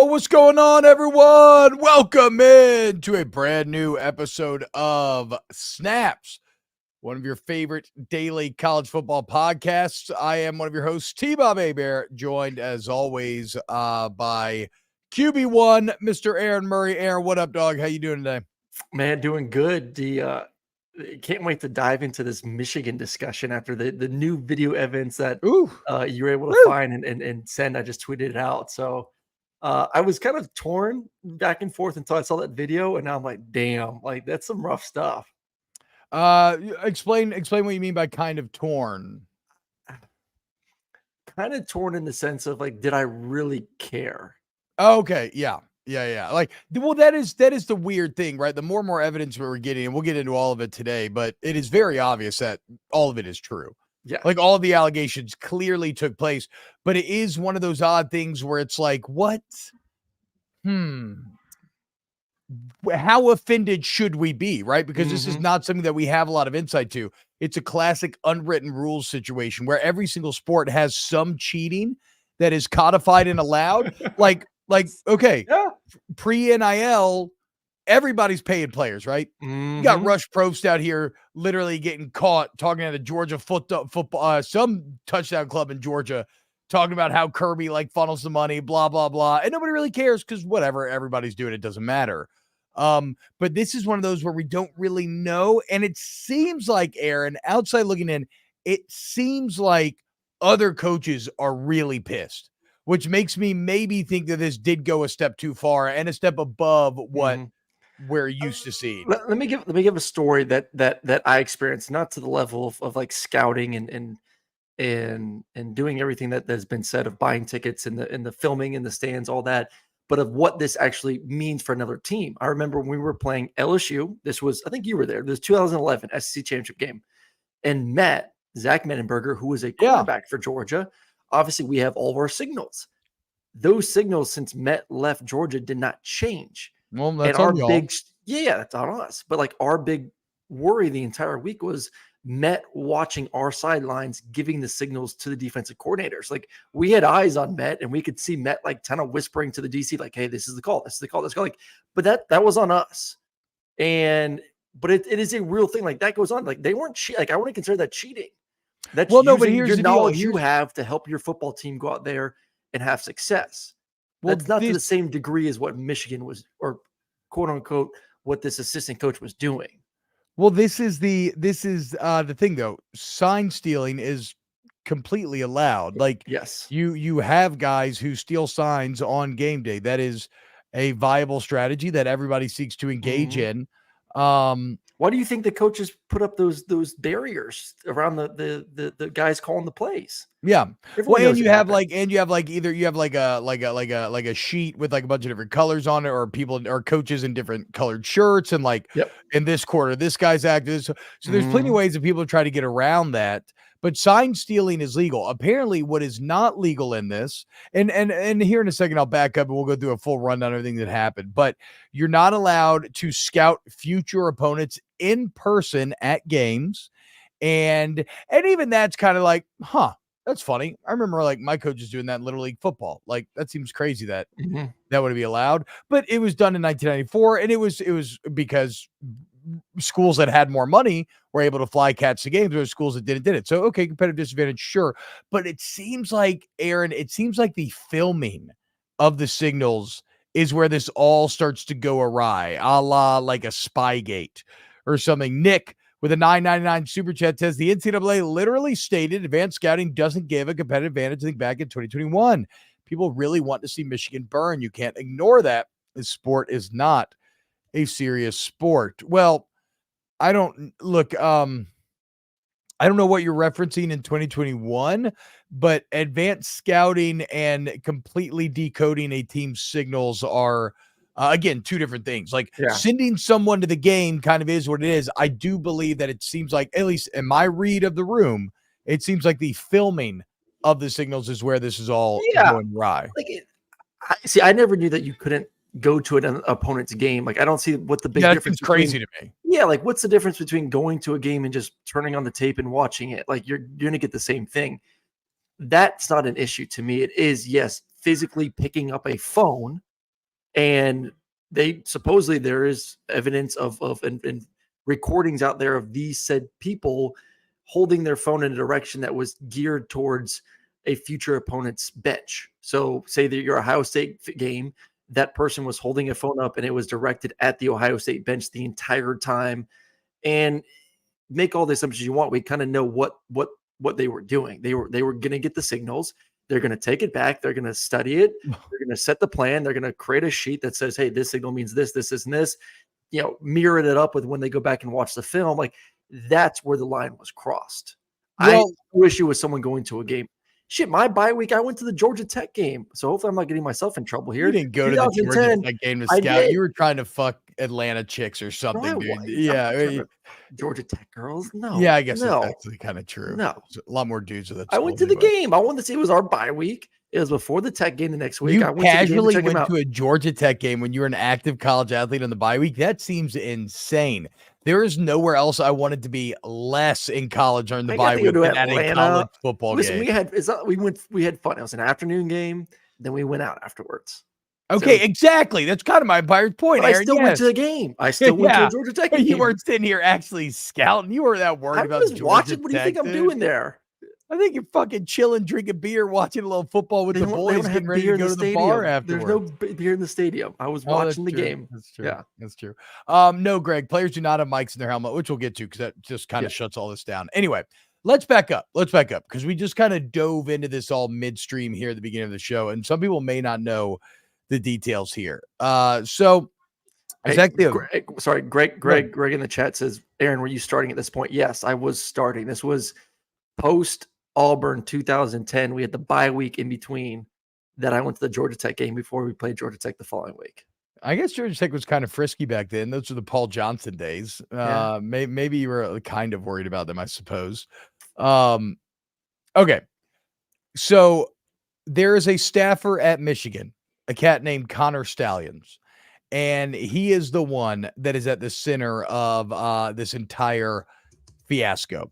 What's going on, everyone? Welcome in to a brand new episode of Snaps, one of your favorite daily college football podcasts. I am one of your hosts, T-Bob Hebert, joined as always by QB1, Mr. Aaron Murray. Aaron, what up, dog? How you doing today? Man, doing good. Can't wait to dive into this Michigan discussion after the new video evidence that you were able to find and send. I just tweeted it out. So I was kind of torn back and forth until I saw that video, and now I'm like, damn, like that's some rough stuff. Explain what you mean by kind of torn. Kind of torn in the sense of like, did I really care? Okay, yeah. Like, well, that is the weird thing, right? The more and more evidence we're getting, and we'll get into all of it today, but it is very obvious that all of it is true. Yeah. Like all of the allegations clearly took place, but it is one of those odd things where it's like, what? How offended should we be, right? Because this is not something that we have a lot of insight to. It's a classic unwritten rules situation where every single sport has some cheating that is codified and allowed. Like, okay, Yeah. Pre-NIL, everybody's paying players, right? You got Rush Probst out here literally getting caught talking at the Georgia football, some touchdown club in Georgia, talking about how Kirby like funnels the money, blah, blah, blah. And nobody really cares because whatever, everybody's doing it, doesn't matter. But this is one of those where we don't really know. And it seems like, Aaron, outside looking in, it seems like other coaches are really pissed, which makes me maybe think that this did go a step too far and a step above what we're used to seeing. Let me give a story that I experienced, not to the level of like scouting and doing everything that has been said of buying tickets and the filming in the stands, all that, but of what this actually means for another team. I remember when we were playing LSU. This was, I think you were there. This 2011 SEC championship game, and Zach Mettenberger, who was a quarterback for Georgia. Obviously, we have all of our signals. Those signals, since Met left Georgia, did not change. Well, that's on y'all. That's on us. But like our big worry the entire week was Met watching our sidelines, giving the signals to the defensive coordinators. Like we had eyes on Met, and we could see Met like kind of whispering to the DC, like, "Hey, this is the call. This is the call. This is the call." Like, but that was on us. But it is a real thing. Like that goes on. Like they weren't like I wouldn't consider that cheating. That's but here's your the knowledge deal. you have to help your football team go out there and have success. Well, that's not to the same degree as what Michigan was, or quote unquote, what this assistant coach was doing. Well, this is the thing though. Sign stealing is completely allowed. Like, yes, you have guys who steal signs on game day. That is a viable strategy that everybody seeks to engage in. Why do you think the coaches put up those barriers around the guys calling the plays? Yeah. Everyone well, and you have either you have like a sheet with like a bunch of different colors on it, or people or coaches in different colored shirts, and like in this quarter, this guy's active. So there's plenty of ways that people try to get around that. But sign stealing is legal. Apparently, what is not legal in this, and here in a second, I'll back up and we'll go through a full rundown of everything that happened. But you're not allowed to scout future opponents in person at games, and even that's kind of like, that's funny. I remember like my coaches doing that in Little League football. Like that seems crazy that that would be allowed, but it was done in 1994, and it was because schools that had more money were able to fly cats to games, or schools that did it. So, okay, competitive disadvantage, sure. But it seems like, Aaron, the filming of the signals is where this all starts to go awry, a la like a Spygate or something. Nick with a $9.99 super chat says the NCAA literally stated advanced scouting doesn't give a competitive advantage. I think back in 2021, people really want to see Michigan burn. You can't ignore that. This sport is not a serious sport. Well, I don't know what you're referencing in 2021, but advanced scouting and completely decoding a team's signals are again, two different things. Like sending someone to the game kind of is what it is. I do believe that it seems like, at least in my read of the room, it seems like the filming of the signals is where this is all going awry. I never knew that you couldn't go to an opponent's game. Like I don't see what the big difference is. Crazy to me. Yeah, like what's the difference between going to a game and just turning on the tape and watching it? Like you're gonna get the same thing. That's not an issue to me. It is, yes, physically picking up a phone And they supposedly there is evidence of and recordings out there of these said people holding their phone in a direction that was geared towards a future opponent's bench. So say that your Ohio State game, that person was holding a phone up and it was directed at the Ohio State bench the entire time. And make all the assumptions you want. We kind of know what they were doing. They were going to get the signals. They're going to take it back. They're going to study it. They're going to set the plan. They're going to create a sheet that says, hey, this signal means this, and this, mirror it up with when they go back and watch the film. Like, that's where the line was crossed. Well, I wish it was someone going to a game. Shit, my bye week, I went to the Georgia Tech game. So hopefully I'm not getting myself in trouble here. You didn't go to the Georgia Tech game to scout. You were trying to fuck Atlanta chicks or something, dude. Yeah. Georgia Tech girls? No. Yeah, I guess that's actually kind of true. No. There's a lot more dudes with that. I went to the game. I wanted to see it was our bye week. It was before the Tech game the next week. You casually went to a Georgia Tech game when you were an active college athlete on the bye week? That seems insane. There is nowhere else I wanted to be less in college during the bye week than at a college football game. We had fun. It was an afternoon game. Then we went out afterwards. Okay, exactly. That's kind of my point, but Aaron. I still went to the game. I still went to a Georgia Tech game. You weren't sitting here actually scouting. You weren't that worried about Georgia watching. Tech, What do you think I'm doing there? I think you're fucking chilling, drinking beer, watching a little football with the boys, getting ready to go to the bar afterwards. There's no beer in the stadium. I was watching the game. That's true. Yeah, that's true. No, Greg, players do not have mics in their helmet, which we'll get to because that just kind of shuts all this down. Anyway, let's back up because we just kind of dove into this all midstream here at the beginning of the show, and some people may not know the details here. So exactly. Greg in the chat says, Aaron, were you starting at this point? Yes, I was starting. This was post Auburn 2010. We had the bye week in between that I went to the Georgia Tech game before we played Georgia Tech the following week. I guess Georgia Tech was kind of frisky back then. Those were the Paul Johnson days. Maybe you were kind of worried about them, I suppose. Okay. So there is a staffer at Michigan, a cat named Connor Stalions, and he is the one that is at the center of this entire fiasco.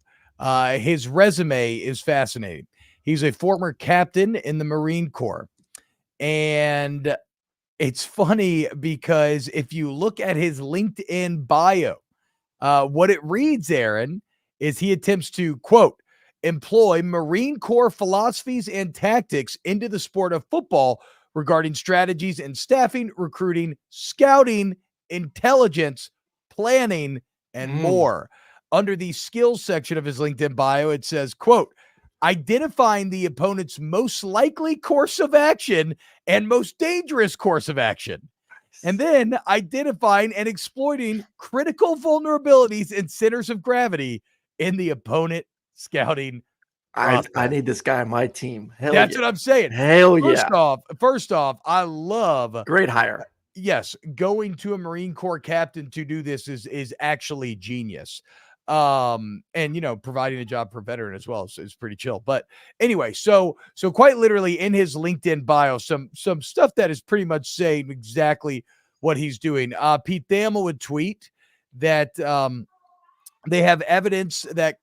His resume is fascinating. He's a former captain in the Marine Corps. And it's funny because if you look at his LinkedIn bio, what it reads, Aaron, is he attempts to, quote, employ Marine Corps philosophies and tactics into the sport of football regarding strategies and staffing, recruiting, scouting, intelligence, planning, and more. Under the skills section of his LinkedIn bio, it says, quote, identifying the opponent's most likely course of action and most dangerous course of action. And then identifying and exploiting critical vulnerabilities and centers of gravity in the opponent scouting process. I need this guy on my team. That's what I'm saying. Hell First off, I love great hire. Yes, going to a Marine Corps captain to do this is actually genius. And providing a job for a veteran as well is pretty chill. But anyway, so quite literally in his LinkedIn bio, some stuff that is pretty much saying exactly what he's doing. Pete Thamel would tweet that they have evidence that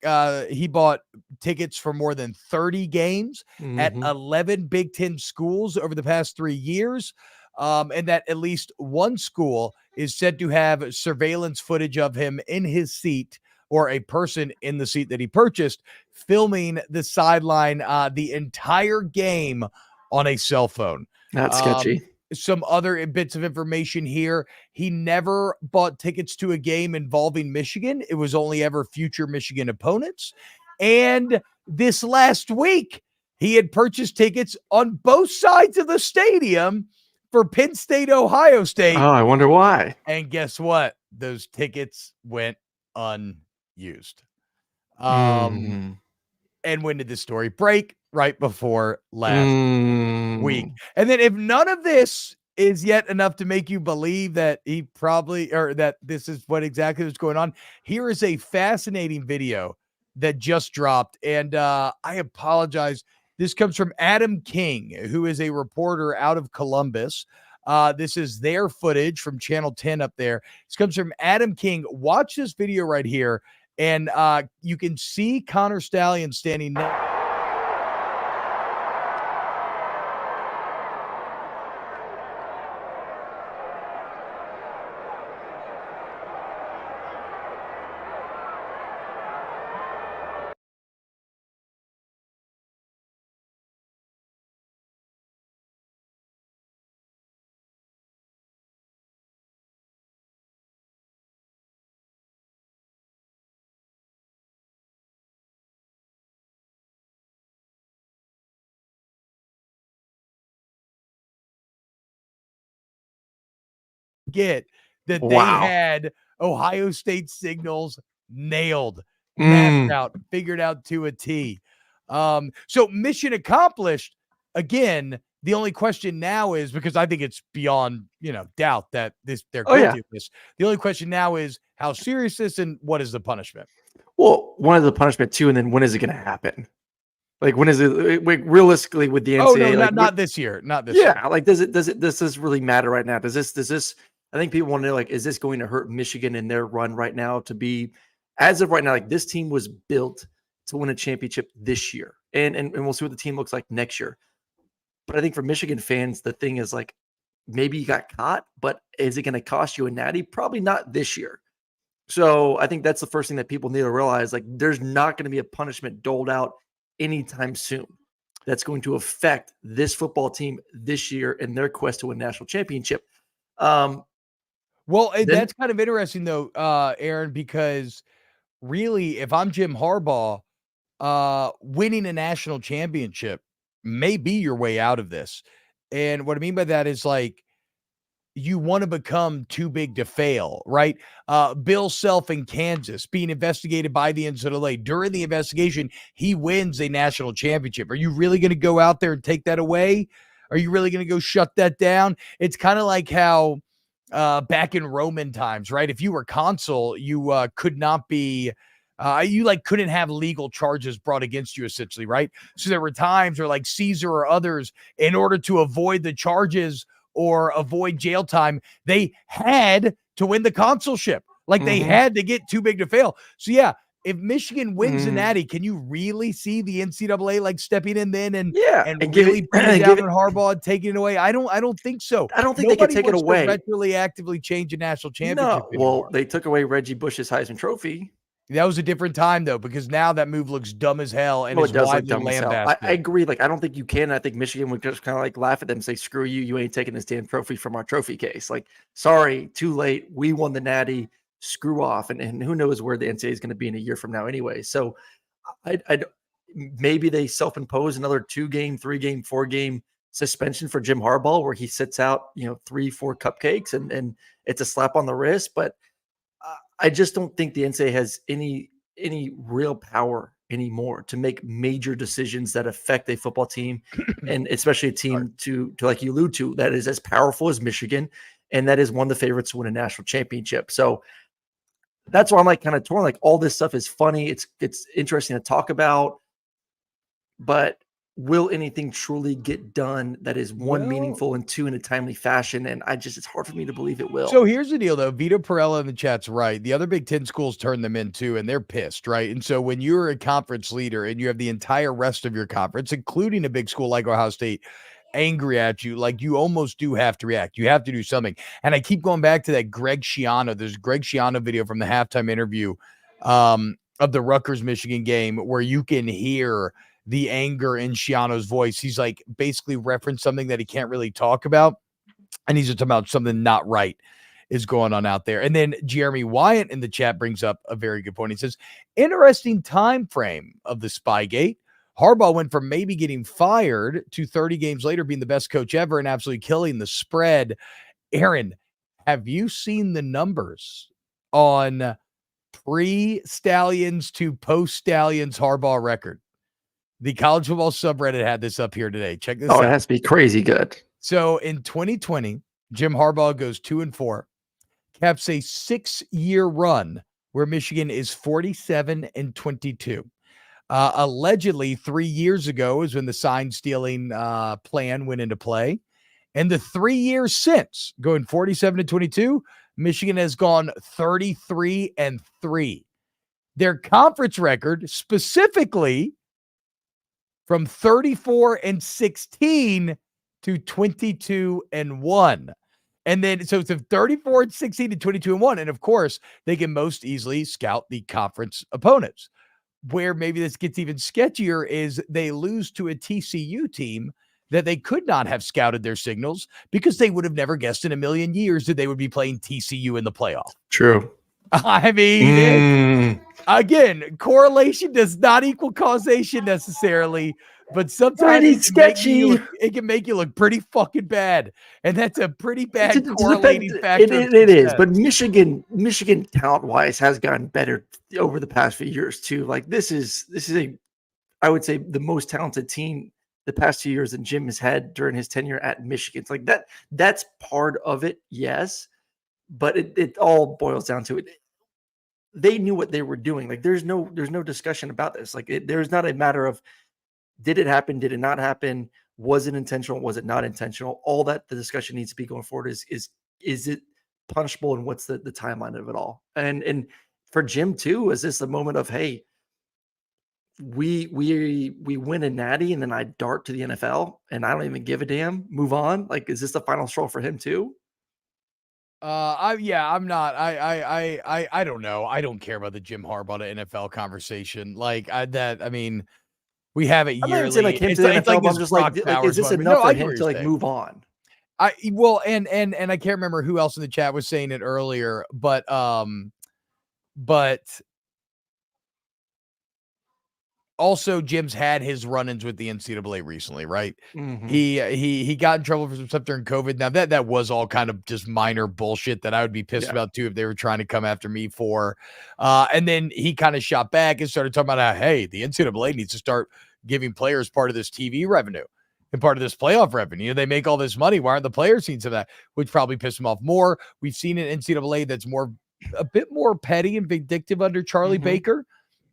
he bought tickets for more than 30 games at 11 Big Ten schools over the past 3 years. And that at least one school is said to have surveillance footage of him in his seat, or a person in the seat that he purchased, filming the sideline the entire game on a cell phone. That's sketchy. Some other bits of information here. He never bought tickets to a game involving Michigan. It was only ever future Michigan opponents. And this last week, he had purchased tickets on both sides of the stadium for Penn State, Ohio State. Oh, I wonder why. And guess what? Those tickets went unused. And when did this story break? Right before last week. And then if none of this is yet enough to make you believe that he probably, or that this is what exactly was going on, here is a fascinating video that just dropped. And I apologize. This comes from Adam King, who is a reporter out of Columbus. This is their footage from Channel 10 up there. This comes from Adam King. Watch this video right here. And you can see Connor Stalions standing next. get that they had Ohio State signals nailed, mapped out, figured out to a T. So mission accomplished. Again, the only question now is, because I think it's beyond, doubt that they're guilty of this. The only question now is how serious is this and what is the punishment? Well, one of the punishment too, and then when is it going to happen? Like, when is it? Like, realistically, with the NCAA, oh no, not this year, not this year. Like, does this really matter right now? Does this? I think people want to know, like, is this going to hurt Michigan in their run right now to be, as of right now, like, this team was built to win a championship this year, and we'll see what the team looks like next year. But I think for Michigan fans, the thing is, like, maybe you got caught, but is it going to cost you a natty? Probably not this year. So I think that's the first thing that people need to realize. Like, there's not going to be a punishment doled out anytime soon that's going to affect this football team this year in their quest to win a national championship. Well, that's kind of interesting though, Aaron, because really, if I'm Jim Harbaugh, winning a national championship may be your way out of this. And what I mean by that is, like, you want to become too big to fail, right? Bill Self in Kansas being investigated by the NCAA. During the investigation, he wins a national championship. Are you really going to go out there and take that away? Are you really going to go shut that down? It's kind of like how back in Roman times, right? If you were consul, you could not be couldn't have legal charges brought against you, essentially, right? So there were times where, like, Caesar or others, in order to avoid the charges or avoid jail time, they had to win the consulship. Like, they had to get too big to fail. So yeah, if Michigan wins the natty, can you really see the NCAA like stepping in then and really putting down on Harbaugh and taking it away? I don't think so. I don't think they can take it away. Retroactively change a national championship. No, well, they took away Reggie Bush's Heisman Trophy. That was a different time, though, because now that move looks dumb as hell and is widely lambasted. I agree. Like, I don't think you can. I think Michigan would just kind of like laugh at them and say, screw you. You ain't taking this damn trophy from our trophy case. Like, sorry, too late. We won the natty. Screw off. And who knows where the NCAA is going to be in a year from now anyway. So I maybe they self-impose another 2-game, 3-game, 4-game suspension for Jim Harbaugh, where he sits out, 3-4 cupcakes and it's a slap on the wrist. But I just don't think the NCAA has any real power anymore to make major decisions that affect a football team, and especially a team to like you allude to, that is as powerful as Michigan, and that is one of the favorites to win a national championship. So that's why I'm like kind of torn. Like, all this stuff is funny. It's interesting to talk about, but will anything truly get done that is meaningful and two in a timely fashion? And it's hard for me to believe it will. So here's the deal though. Vito Perella in the chat's right. The other Big Ten schools turn them in too, and they're pissed, right? And so when you're a conference leader and you have the entire rest of your conference, including a big school like Ohio State, angry at you, like, you almost do have to react. You have to do something. And I keep going back to that Greg Schiano. There's a Greg Schiano video from the halftime interview of the Rutgers Michigan game where you can hear the anger in Schiano's voice. He's like basically referenced something that he can't really talk about. And he's just talking about something not right is going on out there. And then Jeremy Wyatt in the chat brings up a very good point. He says, interesting time frame of the Spygate. Harbaugh went from maybe getting fired to 30 games later being the best coach ever and absolutely killing the spread. Aaron, have you seen the numbers on pre-Stallions to post-Stallions Harbaugh record? The college football subreddit had this up here today. Check this out. Oh, it has to be crazy good. So in 2020, Jim Harbaugh goes 2-4, caps a 6-year run where Michigan is 47-22. Allegedly 3 years ago is when the sign stealing plan went into play. And the 3 years since, going 47-22, Michigan has gone 33-3. Their conference record specifically from 34-16 to 22-1. And then, so it's 34-16 to 22-1. And of course, they can most easily scout the conference opponents. Where maybe this gets even sketchier is they lose to a TCU team that they could not have scouted their signals because they would have never guessed in a million years that they would be playing TCU in the playoff. True. I mean, Again, correlation does not equal causation necessarily, but sometimes Pretty sketchy. It can make you look pretty fucking bad, and that's a pretty bad To correlating defend, factor. it is, but Michigan talent wise has gotten better over the past few years too. Like this is a, I would say, the most talented team the past 2 years that Jim has had during his tenure at Michigan. It's like that's part of it, yes, but it all boils down to it. They knew what they were doing. Like there's no discussion about this. Like there's not a matter of did it happen, did it not happen, was it intentional, was it not intentional? All that the discussion needs to be going forward is it punishable, and what's the timeline of it all? And for Jim too, is this a moment of, hey, we win a natty and then I dart to the NFL and I don't even give a damn, move on? Like, is this the final straw for him too? I'm not. I don't know. I don't care about the Jim Harbaugh to NFL conversation. Like I mean, we have it I'm not even saying yearly. like him to the NFL, but I'm just like is this enough for him to like move on? And I can't remember who else in the chat was saying it earlier, but also Jim's had his run-ins with the NCAA recently, right? Mm-hmm. He got in trouble for some stuff during COVID. Now that was all kind of just minor bullshit that I would be pissed about too if they were trying to come after me for. And then he kind of shot back and started talking about how, hey, the NCAA needs to start giving players part of this TV revenue and part of this playoff revenue. You know, they make all this money. Why aren't the players seeing some of that? Which probably pissed him off more. We've seen an NCAA that's a bit more petty and vindictive under Charlie Baker.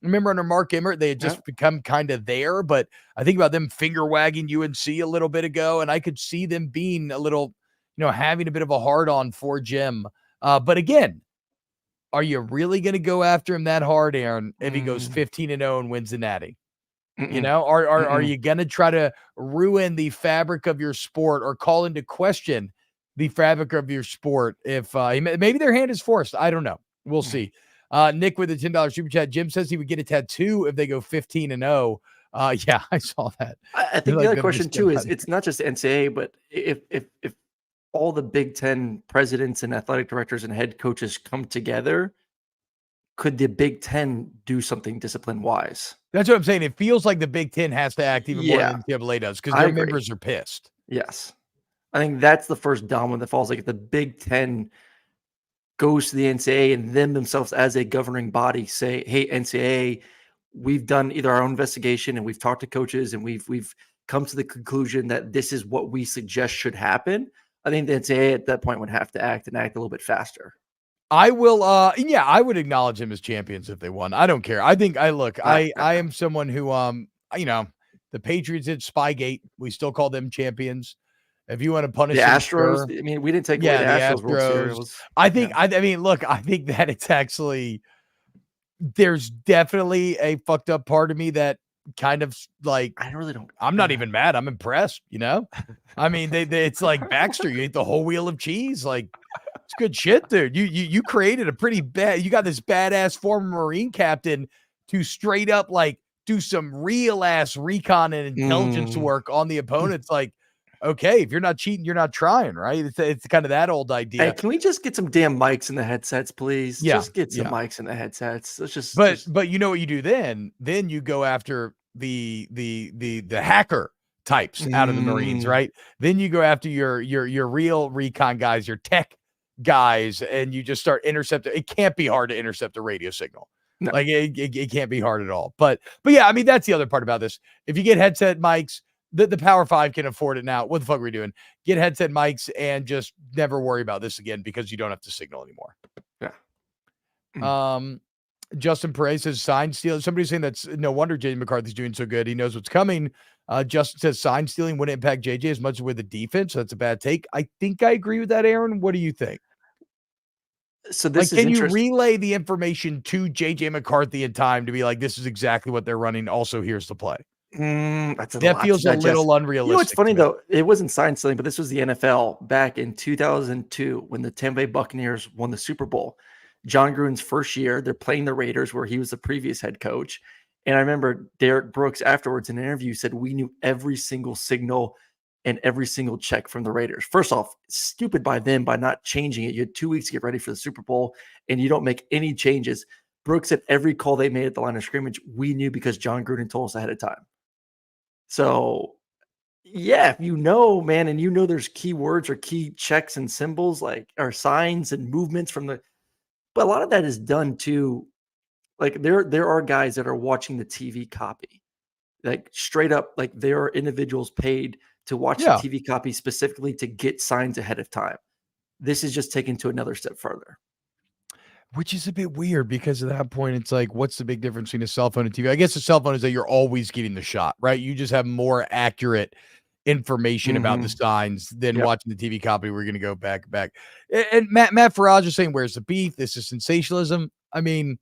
Remember under Mark Emmert, they had just become kind of there, but I think about them finger wagging UNC a little bit ago, and I could see them being a little, having a bit of a hard on for Jim. But again, are you really going to go after him that hard, Aaron, if he goes 15-0 and wins the Natty? Are you going to try to ruin the fabric of your sport or call into question the fabric of your sport if maybe their hand is forced? I don't know. We'll see. Nick with the $10 super chat. Jim says he would get a tattoo if they go 15-0. Yeah, I saw that. I think the other question too is it's not just the NCAA, but if all the Big Ten presidents and athletic directors and head coaches come together, could the Big Ten do something discipline wise? That's what I'm saying. It feels like the Big Ten has to act even more than the NCAA does because their members are pissed. Yes. I think that's the first domino that falls. Like if the Big Ten goes to the NCAA and them themselves as a governing body say, hey, NCAA, we've done either our own investigation and we've talked to coaches and we've come to the conclusion that this is what we suggest should happen. I think the NCAA at that point would have to act a little bit faster. I will, I would acknowledge them as champions if they won. I don't care. I think I am someone who, the Patriots did Spygate. We still call them champions. If you want to punish the Astros, I mean, we didn't take away the Astros World Series. I think, I think that it's actually, there's definitely a fucked up part of me that kind of like, I'm not even mad. I'm impressed, I mean, it's like Baxter, you ate the whole wheel of cheese. Like, it's good shit, dude. You created a pretty bad, you got this badass former Marine captain to straight up like do some real ass recon and intelligence work on the opponents. Like, okay, if you're not cheating, you're not trying, right? It's kind of that old idea. Hey, can we just get some damn mics in the headsets, please? Yeah, just get some mics in the headsets. Let's just. But you know what you do then? Then you go after the hacker types out of the Marines, right? Then you go after your real recon guys, your tech guys, and you just start intercepting. It can't be hard to intercept a radio signal. No. Like it can't be hard at all. But yeah, I mean that's the other part about this. If you get headset mics. The Power 5 can afford it now. What the fuck are we doing? Get headset mics and just never worry about this again because you don't have to signal anymore. Yeah. Justin Perez says sign stealing. Somebody's saying that's no wonder JJ McCarthy's doing so good. He knows what's coming. Justin says sign stealing wouldn't impact JJ as much as with the defense. So that's a bad take. I think I agree with that, Aaron. What do you think? So this can you relay the information to JJ McCarthy in time to be like, this is exactly what they're running. Also, here's the play. That feels a little unrealistic. You know what's funny though? It wasn't sign stealing, but this was the NFL back in 2002 when the Tampa Bay Buccaneers won the Super Bowl. John Gruden's first year, they're playing the Raiders where he was the previous head coach. And I remember Derek Brooks afterwards in an interview said, we knew every single signal and every single check from the Raiders. First off, stupid by them by not changing it. You had 2 weeks to get ready for the Super Bowl and you don't make any changes. Brooks said every call they made at the line of scrimmage, we knew because John Gruden told us ahead of time. So, yeah, if man, and there's key words or key checks and symbols or signs and movements but a lot of that is done too. Like there are guys that are watching the TV copy, like straight up, like there are individuals paid to watch the TV copy specifically to get signs ahead of time. This is just taken to another step further. Which is a bit weird because at that point, it's like, what's the big difference between a cell phone and TV? I guess the cell phone is that you're always getting the shot, right? You just have more accurate information about the signs than watching the TV copy. We're going to go back. And Matt Farage is saying, where's the beef? This is sensationalism. I mean,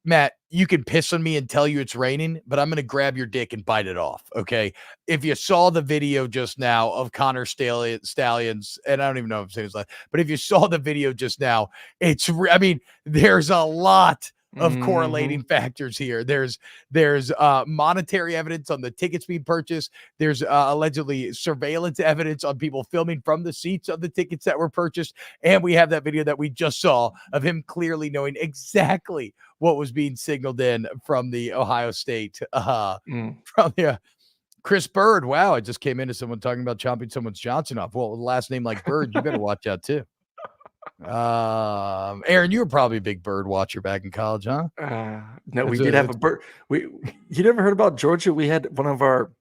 Matt, you can piss on me and tell you it's raining, but I'm going to grab your dick and bite it off. Okay. If you saw the video just now of Connor Stallions, and I don't even know if I'm saying his last, but if you saw the video just now, there's a lot of correlating factors here. There's monetary evidence on the tickets being purchased. There's allegedly surveillance evidence on people filming from the seats of the tickets that were purchased. And we have that video that we just saw of him clearly knowing exactly what was being signaled in from the Ohio State, from the Chris Bird. Wow, I just came into someone talking about chopping someone's Johnson off. Well, with a last name like Bird, you better watch out too. Aaron, you were probably a big bird watcher back in college, huh? No, we did have a bird. You never heard about Georgia? We had one of our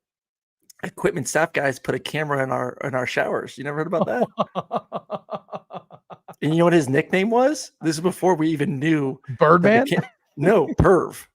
equipment staff guys put a camera in our showers. You never heard about that? And you know what his nickname was? This is before we even knew Birdman. No, Perv.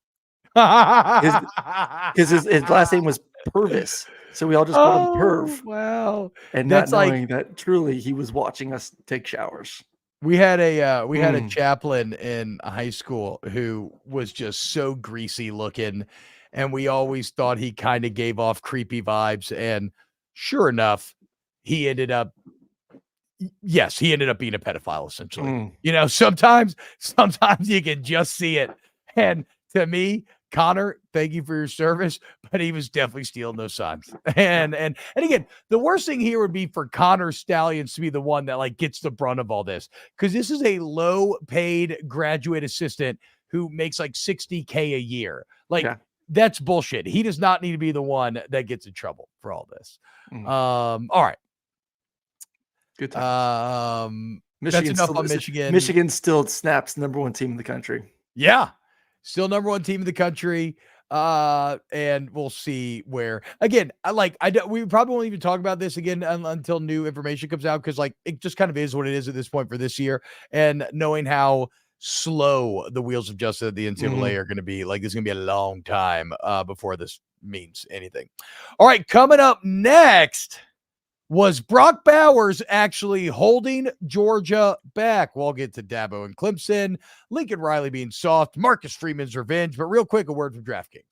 His last name was Purvis, so we all just called him Perv. Wow! And that's not knowing that truly he was watching us take showers. We had a chaplain in high school who was just so greasy looking, and we always thought he kind of gave off creepy vibes. And sure enough, he ended up being a pedophile, essentially. Sometimes you can just see it. And to me, Connor, thank you for your service, but he was definitely stealing those signs. And again, the worst thing here would be for Connor Stallions to be the one that gets the brunt of all this, because this is a low-paid graduate assistant who makes $60K a year. That's bullshit. He does not need to be the one that gets in trouble for all this. All right. Good time. That's enough on Michigan. Michigan still snaps number one team in the country. Yeah. Still number one team in the country. And we'll see where, again, we probably won't even talk about this again until new information comes out. Cause it just kind of is what it is at this point for this year. And knowing how slow the wheels of justice at the NCAA are going to be, this is going to be a long time, before this means anything. All right. Coming up next, was Brock Bowers actually holding Georgia back? We'll get to Dabo and Clemson, Lincoln Riley being soft, Marcus Freeman's revenge. But real quick, a word from DraftKings.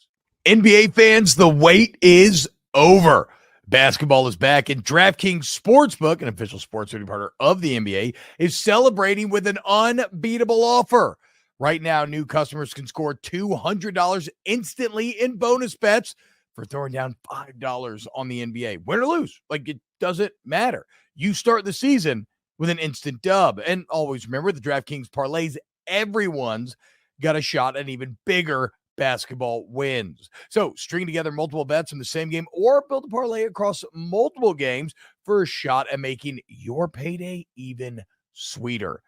NBA fans, the wait is over. Basketball is back, and DraftKings Sportsbook, an official sports betting partner of the NBA, is celebrating with an unbeatable offer. Right now, new customers can score $200 instantly in bonus bets for throwing down $5 on the NBA. Win or lose, it doesn't matter. You start the season with an instant dub. And always remember, the DraftKings parlays, everyone's got a shot at even bigger basketball wins. So string together multiple bets in the same game or build a parlay across multiple games for a shot at making your payday even sweeter.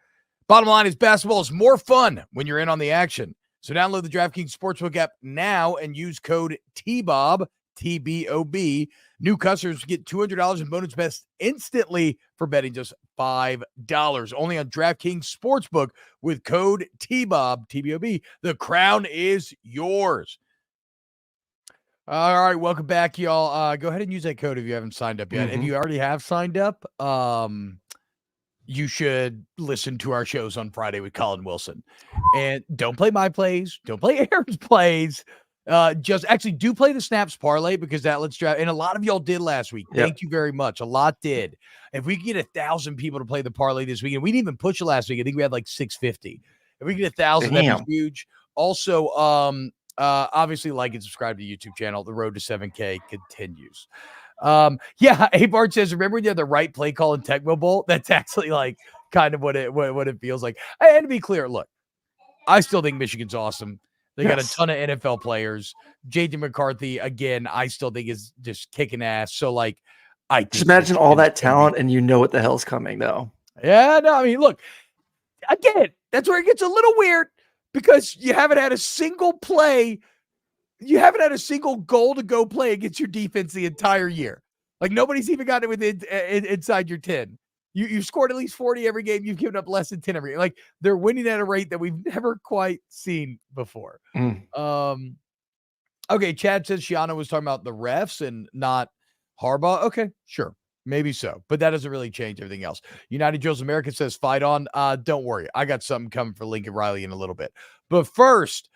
Bottom line is, basketball is more fun when you're in on the action. So download the DraftKings Sportsbook app now and use code TBOB, TBOB. New customers get $200 in bonus bets instantly for betting just $5. Only on DraftKings Sportsbook with code TBOB, TBOB. The crown is yours. All right, welcome back, y'all. Go ahead and use that code if you haven't signed up yet. If you already have signed up, you should listen to our shows on Friday with Colin Wilson. And don't play my plays. Don't play Aaron's plays. Just actually do play the snaps parlay, because that lets draft. And a lot of y'all did last week. Thank you very much. A lot did. If we could get 1,000 people to play the parlay this week, and we didn't even push it last week. I think we had 650. If we get 1,000, that'd be huge. Also, obviously like and subscribe to the YouTube channel. The road to 7K continues. Hebert says, remember when you had the right play call in Tecmo Bowl? That's actually kind of what it feels like. And to be clear, look, I still think Michigan's awesome. They got a Yes. ton of NFL players. J.J. McCarthy, again, I still think is just kicking ass. So, like, I Just think imagine all Michigan's that gonna be. talent and you know what the hell's coming, though. Yeah, no, I mean, look, again, that's where it gets a little weird because you haven't had a single play. You haven't had a single goal to go play against your defense the entire year. Like, nobody's even gotten it within inside your 10. You've scored at least 40 every game. You've given up less than 10 every game. Like, they're winning at a rate that we've never quite seen before. Okay, Chad says Shiano was talking about the refs and not Harbaugh. Okay, sure. Maybe so, but that doesn't really change everything else. United Joe's American says, fight on. Don't worry. I got something coming for Lincoln Riley in a little bit. But first,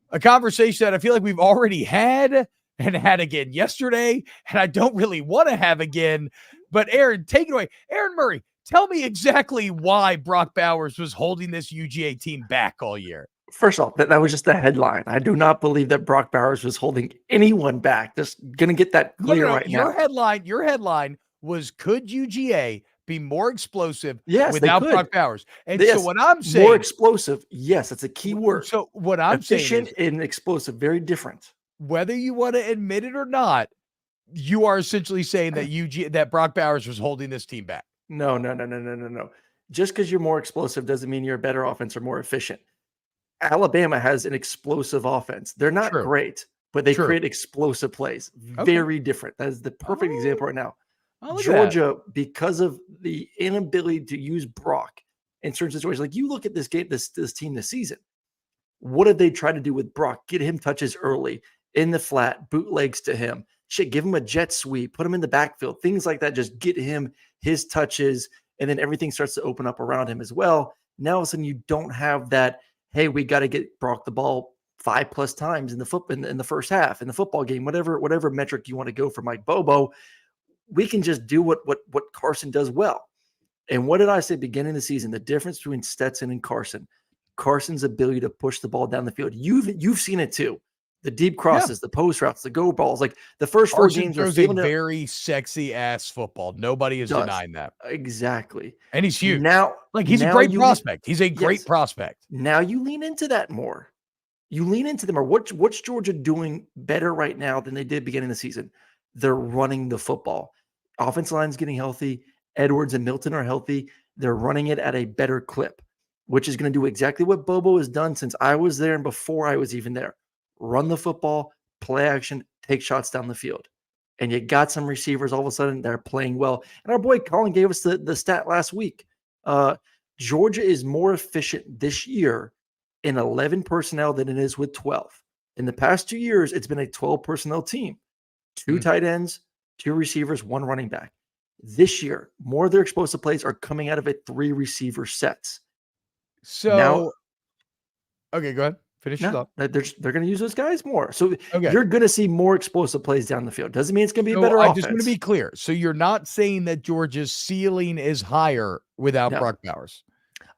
a conversation that I feel like we've already had and had again yesterday, and I don't really want to have again. But Aaron, take it away. Aaron Murray, tell me exactly why Brock Bowers was holding this UGA team back all year. First off, that was just the headline. I do not believe that Brock Bowers was holding anyone back. Just gonna get that clear right now. Your headline was, could UGA be more explosive without Brock Bowers? And so what I'm saying, more explosive. Yes, that's a key word. So what I'm efficient saying is, and explosive, very different. Whether you want to admit it or not, you are essentially saying that that Brock Bowers was holding this team back. No. Just because you're more explosive doesn't mean you're a better offense or more efficient. Alabama has an explosive offense. They're not great, but they create explosive plays. Very different. That is the perfect example right now. Georgia, because of the inability to use Brock in certain situations, like you look at this game, this team this season. What did they try to do with Brock? Get him touches early in the flat, bootlegs to him. Shit, give him a jet sweep, put him in the backfield, things like that. Just get him his touches, and then everything starts to open up around him as well. Now, all of a sudden, you don't have that. Hey, we got to get Brock the ball 5+ times in the first half in the football game. Whatever metric you want to go for Mike Bobo, we can just do what Carson does well. And what did I say beginning of the season? The difference between Stetson and Carson's ability to push the ball down the field. You've seen it too. The deep crosses, the post routes, the go balls. Like the first Carson 4 games throws a very sexy ass football. Nobody is denying that. Exactly. And he's huge. Now, he's a great prospect. He's a great prospect. Now you lean into that more. You lean into them more. What's Georgia doing better right now than they did beginning of the season? They're running the football. Offensive line's getting healthy. Edwards and Milton are healthy. They're running it at a better clip, which is going to do exactly what Bobo has done since I was there and before I was even there. Run the football, play action, take shots down the field. And you got some receivers all of a sudden that are playing well. And our boy Colin gave us the stat last week. Georgia is more efficient this year in 11 personnel than it is with 12. In the past 2 years, it's been a 12 personnel team. 2 tight ends, 2 receivers, 1 running back. This year, more of their explosive plays are coming out of it 3 receiver sets. So now, okay, go ahead. Finish it up. They're going to use those guys more. So you're going to see more explosive plays down the field. Doesn't mean it's going to be a better offense. I just want to be clear. So you're not saying that Georgia's ceiling is higher without Brock Bowers.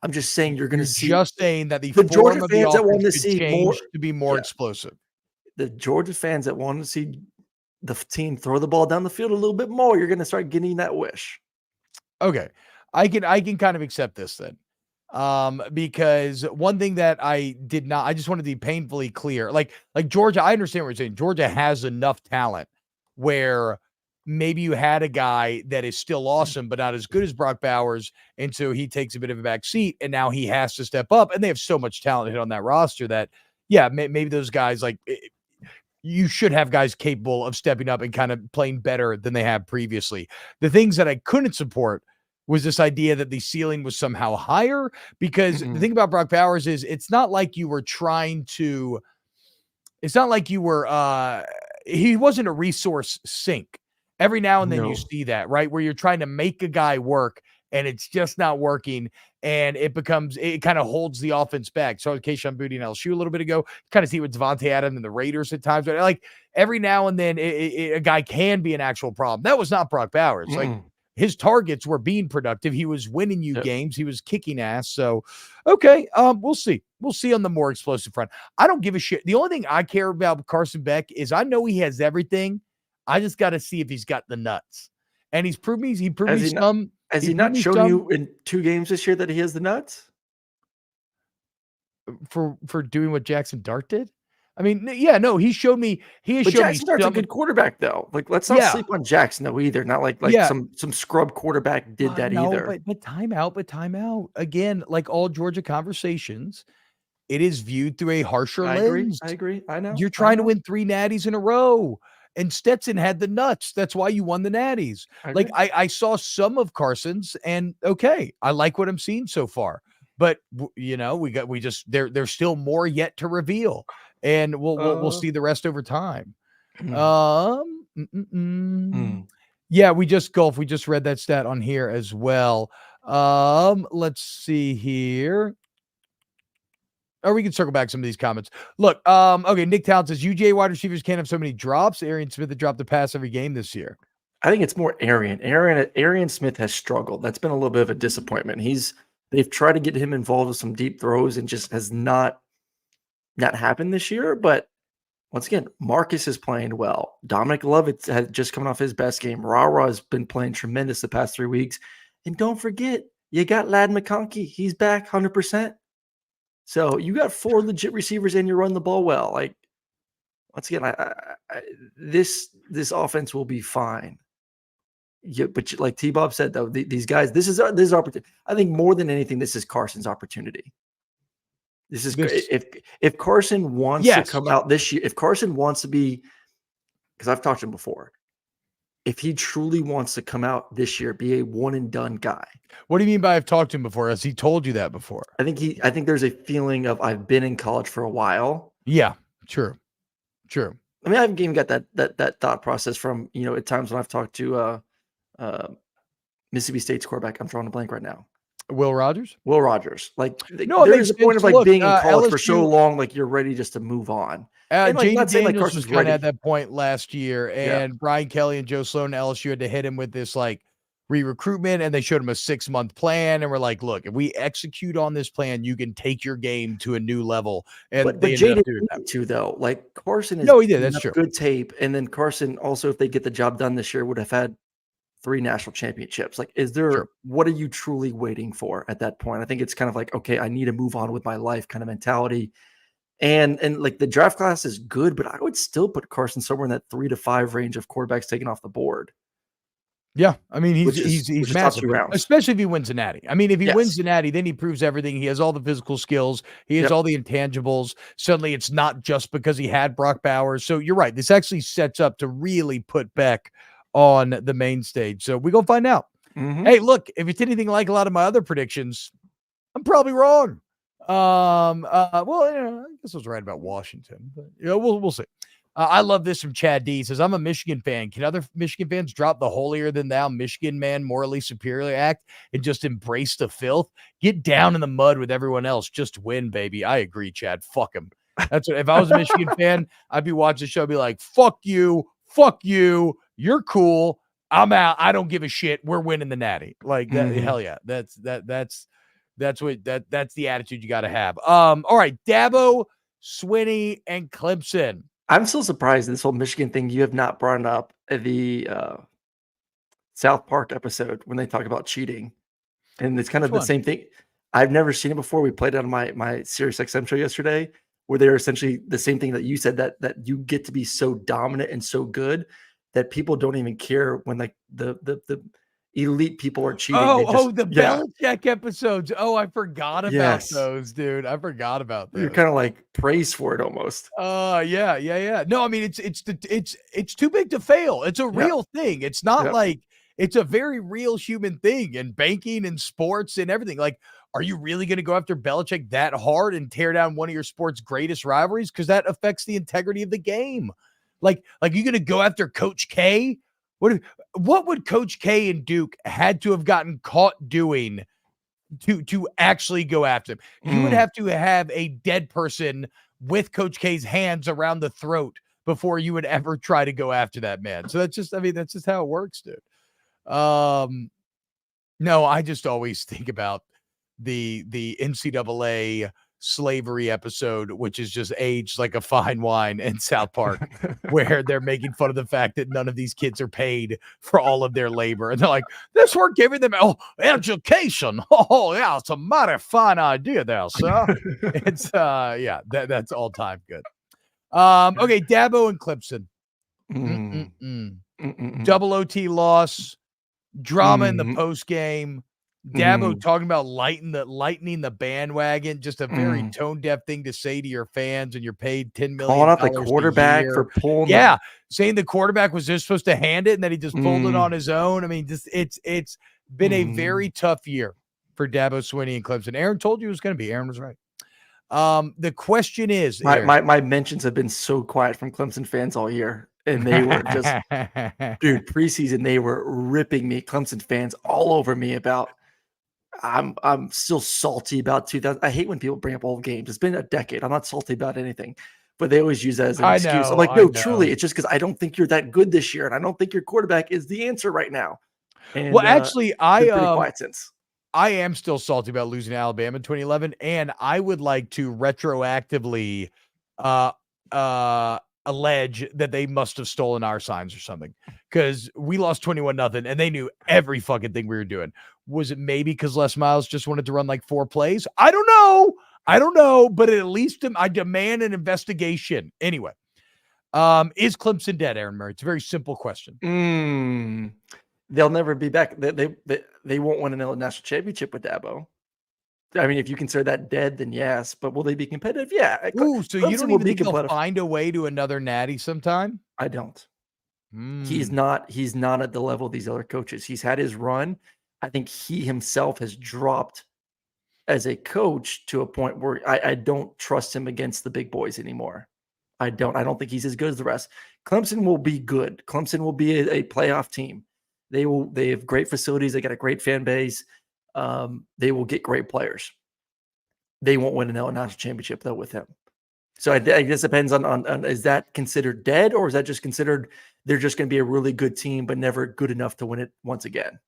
I'm just saying you're going to see. Just saying that the Georgia form of fans the that want to offense see could more change to be more explosive. The Georgia fans that want to see the team throw the ball down the field a little bit more, you're going to start getting that wish. Okay, I can kind of accept this then. Because one thing that I just wanted to be painfully clear, like Georgia, I understand what you're saying. Georgia has enough talent where maybe you had a guy that is still awesome, but not as good as Brock Bowers. And so he takes a bit of a back seat and now he has to step up, and they have so much talent hit on that roster that, maybe those guys, like, you should have guys capable of stepping up and kind of playing better than they have previously. The things that I couldn't support was this idea that the ceiling was somehow higher, because the thing about Brock Bowers is it's not like you were he wasn't a resource sink. Every now and then you see that, right? Where you're trying to make a guy work and it's just not working, and it kind of holds the offense back. So Kayshon Boutte and LSU a little bit ago, kind of see what Devontae Adams and the Raiders at times, but like every now and then a guy can be an actual problem. That was not Brock Bowers. Like, his targets were being productive. He was winning you games. He was kicking ass. So, okay, we'll see. We'll see on the more explosive front. I don't give a shit. The only thing I care about Carson Beck is I know he has everything. I just got to see if he's got the nuts. And he's proved me some. Has he not shown you in 2 games this year that he has the nuts? for doing what Jackson Dart did? I mean, yeah, no, he showed me. He has But shown me Jackson Dart's a good quarterback, though. Like, let's not Yeah, sleep on Jackson, though, either. Not like yeah. some scrub quarterback did that No, either. but time out. Again, like all Georgia conversations, it is viewed through a harsher I agree. lens. I agree. I know. You're I trying to know. win 3 natties in a row, and Stetson had the nuts. That's why you won the natties. I Like, agree. I saw some of Carson's, and okay, I like what I'm seeing so far. But there's still more yet to reveal, and we'll see the rest over time. Um, yeah, we just read that stat on here as well. Let's see here. Or we can circle back some of these comments. Look, okay, Nick Town says UGA wide receivers can't have so many drops. Arian Smith had dropped a pass every game this year. I think it's more Arian Smith has struggled. That's been a little bit of a disappointment. They've tried to get him involved with some deep throws and just has not happened this year. But once again, Marcus is playing well. Dominic Lovett had just coming off his best game. Rara has been playing tremendous the past 3 weeks. And don't forget, you got Ladd McConkey. He's back 100%. So you got 4 legit receivers and you run the ball well. Like, once again, this offense will be fine. Yeah, but like T-Bob said, though, these guys, this is opportunity. I think more than anything, this is Carson's opportunity. This is if Carson wants to come out this year, if Carson wants to be, because I've talked to him before, if he truly wants to come out this year, be a one and done guy. What do you mean by I've talked to him before? Has he told you that before? I think there's a feeling of I've been in college for a while. Yeah, true. I mean, I've even got that thought process from, at times when I've talked to Mississippi State's quarterback. I'm drawing a blank right now. Will Rogers. Like, no, there's a point of like being in college LSU, for so long, like you're ready just to move on. And like, Jaden Daniels Carson's was kind of at that point last year, and Brian Kelly and Joe Sloan LSU had to hit him with this like re-recruitment, and they showed him a 6-month plan, and we're like, look, if we execute on this plan, you can take your game to a new level. And but Jaden did too, though. Like, Carson is he did. That's true. Good tape, and then Carson also, if they get the job done this year, would have had 3 national championships. Like, what are you truly waiting for at that point? I think it's kind of like, okay, I need to move on with my life kind of mentality. And like the draft class is good, but I would still put Carson somewhere in that 3 to 5 range of quarterbacks taken off the board. Yeah, I mean, he's massive, especially if he wins a natty. I mean, if he wins a natty, then he proves everything. He has all the physical skills. He has all the intangibles. Suddenly, it's not just because he had Brock Bowers. So you're right. This actually sets up to really put Beck on the main stage. So we gonna find out. Hey, look, if it's anything like a lot of my other predictions, I'm probably wrong. Well, I guess I was right about Washington, but we'll see. I love this from Chad D. He says, I'm a Michigan fan. Can other Michigan fans drop the holier than thou Michigan man morally superior act and just embrace the filth? Get down in the mud with everyone else. Just win, baby. I agree, Chad. Fuck him. That's what, if I was a Michigan fan, I'd be watching the show, I'd be like, fuck you. You're cool. I'm out. I don't give a shit. We're winning the natty. Like that. Hell yeah. That's the attitude you got to have. All right. Dabo, Swinney, and Clemson. I'm still surprised this whole Michigan thing. You have not brought up the South Park episode when they talk about cheating, and it's kind of the same thing. I've never seen it before. We played it on my Sirius XM show yesterday, where they're essentially the same thing that you said, that you get to be so dominant and so good that people don't even care when like the elite people are cheating. The Belichick episodes. Oh, I forgot about those, dude. I forgot about those. You're kind of like praised for it almost. Yeah. No, I mean it's too big to fail. It's a real thing. It's not like it's a very real human thing in banking and sports and everything. Like, are you really going to go after Belichick that hard and tear down one of your sport's greatest rivalries? Because that affects the integrity of the game. Like you're going to go after Coach K? What would Coach K and Duke had to have gotten caught doing to actually go after him? You would have to have a dead person with Coach K's hands around the throat before you would ever try to go after that man. So that's just how it works, dude. No, I just always think about the NCAA slavery episode, which is just aged like a fine wine in South Park, where they're making fun of the fact that none of these kids are paid for all of their labor. And they're like, this, we're giving them education. Oh, yeah, it's a mighty fine idea there, sir. It's, that's all time good. Okay, Dabo and Clemson. Double OT loss, drama in the post game. Dabo talking about lightening the bandwagon, just a very tone deaf thing to say to your fans, and you're paid $10 million. Calling out the quarterback for pulling. Saying the quarterback was just supposed to hand it and that he just pulled it on his own. I mean, just it's been a very tough year for Dabo Swinney and Clemson. Aaron told you it was going to be. Aaron was right. The question is, my mentions have been so quiet from Clemson fans all year. And they were just, dude, preseason, they were ripping me, Clemson fans, all over me about, I'm still salty about 2000. I hate when people bring up old games. It's been a decade. I'm not salty about anything, but they always use that as an excuse. I'm like, no, truly, it's just because I don't think you're that good this year. And I don't think your quarterback is the answer right now. And, well, actually, pretty quiet since. I am still salty about losing to Alabama in 2011. And I would like to retroactively, allege that they must have stolen our signs or something, because we lost 21-0 and they knew every fucking thing we were doing. Was it maybe because Les Miles just wanted to run like 4 plays? I don't know, but at least I demand an investigation. Anyway, is Clemson dead, Aaron Murray? It's a very simple question. They'll never be back. They won't win a national championship with Dabo. I mean, if you consider that dead, then yes. But will they be competitive? Yeah. Ooh, so Clemson, you don't even think they'll find a way to another natty sometime? I don't. He's not at the level of these other coaches. He's had his run. I think he himself has dropped as a coach to a point where I don't trust him against the big boys anymore. I don't think he's as good as the rest. Clemson will be good. Clemson will be a playoff team. They have great facilities. They got a great fan base. They will get great players. They won't win a national championship though with him. So I guess it depends on is that considered dead, or is that just considered they're just going to be a really good team but never good enough to win it once again?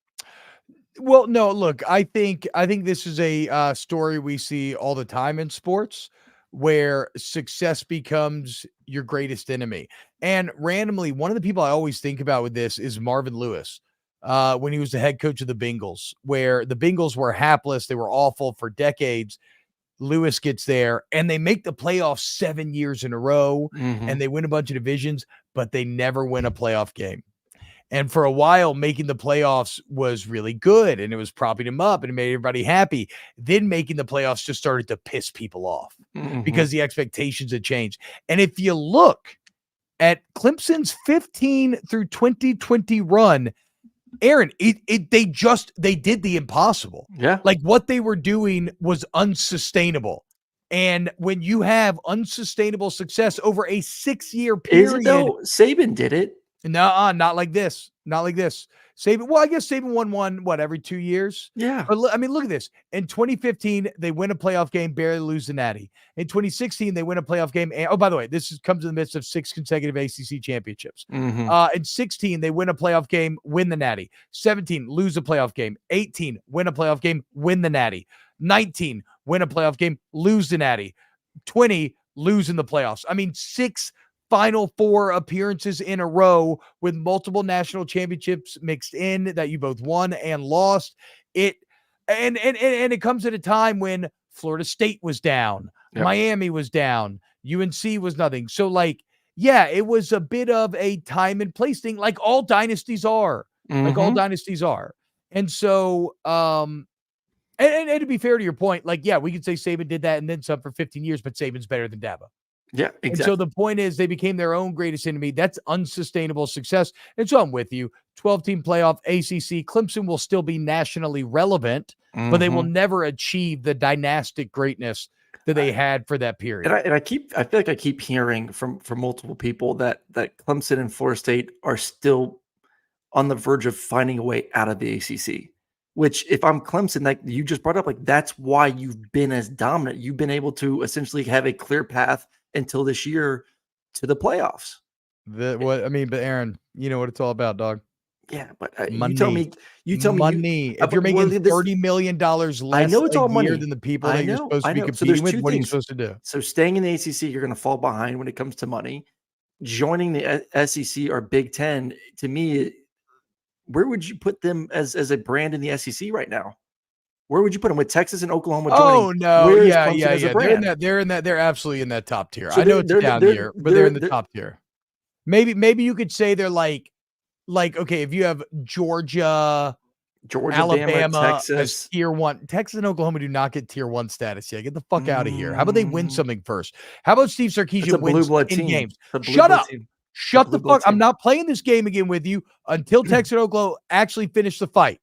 Well, no, look, I think this is a story we see all the time in sports, where success becomes your greatest enemy. And randomly, one of the people I always think about with this is Marvin Lewis. When he was the head coach of the Bengals, where the Bengals were hapless. They were awful for decades. Lewis gets there and they make the playoffs 7 years in a row, and they win a bunch of divisions, but they never win a playoff game. And for a while, making the playoffs was really good, and it was propping him up and it made everybody happy. Then making the playoffs just started to piss people off because the expectations had changed. And if you look at Clemson's 15 through 2020 run, Aaron, they did the impossible. Yeah. Like what they were doing was unsustainable. And when you have unsustainable success over a 6-year period. Is it though? Saban did it. No, not like this. Not like this. Saban, well, I guess Saban won one, every 2 years? Yeah. But I mean, look at this. In 2015, they win a playoff game, barely lose the Natty. In 2016, they win a playoff game. And, oh, by the way, comes in the midst of 6 consecutive ACC championships. In 16, they win a playoff game, win the Natty. 17, lose a playoff game. 18, win a playoff game, win the Natty. 19, win a playoff game, lose the Natty. 20, lose in the playoffs. I mean, 6 Final Four appearances in a row with multiple national championships mixed in that you both won and lost. And it comes at a time when Florida State was down, Miami was down, UNC was nothing. So like, yeah, it was a bit of a time and place thing, like all dynasties are. And so, and to be fair to your point, like, yeah, we could say Saban did that and then some for 15 years, but Saban's better than Dabo. Yeah, exactly. And so the point is they became their own greatest enemy. That's unsustainable success. And so I'm with you. 12-team playoff, ACC. Clemson will still be nationally relevant, but they will never achieve the dynastic greatness that they had for that period. And I feel like I keep hearing from multiple people that Clemson and Florida State are still on the verge of finding a way out of the ACC. Which, if I'm Clemson, like you just brought up, like that's why you've been as dominant. You've been able to essentially have a clear path until this year to the playoffs. But Aaron, you know what it's all about, dog. Yeah, but Money. you tell me money. If you're making $30 million I less know it's a all year money. than the people I that you're know, supposed to I be know. So there's competing with, two what are you things. supposed to do? So staying in the ACC, you're going to fall behind when it comes to money. Joining the SEC or Big Ten, to me, where would you put them as a brand in the SEC right now? Where would you put them with Texas and Oklahoma joining? Oh no, Where is yeah, Clemson yeah, as a yeah. brand? They're absolutely in that top tier. So I know it's a down year, but they're in the top tier. Maybe you could say they're like okay, if you have Georgia, Bama, Alabama as Texas. tier 1. Texas and Oklahoma do not get tier 1 status yet. Get the fuck out of here. How about they win something first? How about Steve It's a Sarkisian blue wins blood 10 team. games? It's a blue Shut blood up. team. Shut the fuck. I'm not playing this game again with you until Texas and Oklahoma actually finish the fight.